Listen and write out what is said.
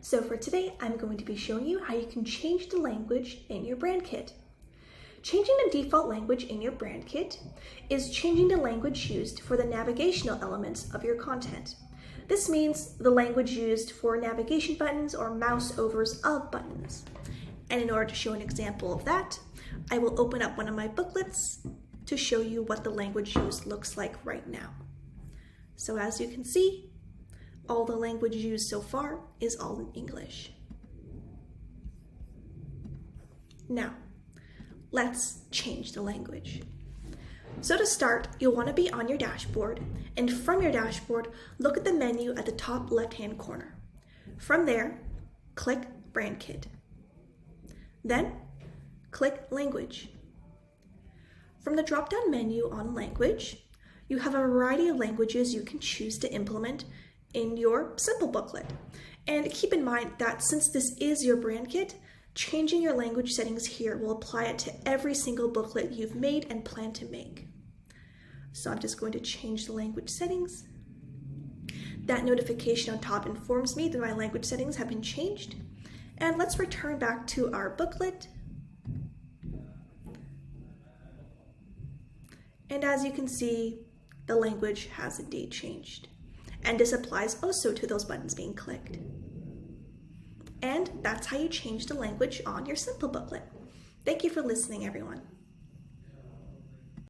So for today, I'm going to be showing you how you can change the language in your brand kit. Changing the default language in your brand kit is changing the language used for the navigational elements of your content. This means the language used for navigation buttons or mouse overs of buttons. And in order to show an example of that, I will open up one of my booklets to show you what the language used looks like right now. So as you can see, all the language used so far is all in English. Now, let's change the language. So to start, you'll want to be on your dashboard, and from your dashboard, look at the menu at the top left-hand corner. From there, click Brand Kit. Then, click Language. From the drop-down menu on Language, you have a variety of languages you can choose to implement in your simple booklet. And keep in mind that since this is your brand kit, changing your language settings here will apply it to every single booklet you've made and plan to make. So I'm just going to change the language settings. That notification on top informs me that my language settings have been changed. And let's return back to our booklet. And as you can see, the language has indeed changed. And this applies also to those buttons being clicked. And that's how you change the language on your simple booklet. Thank you for listening, everyone.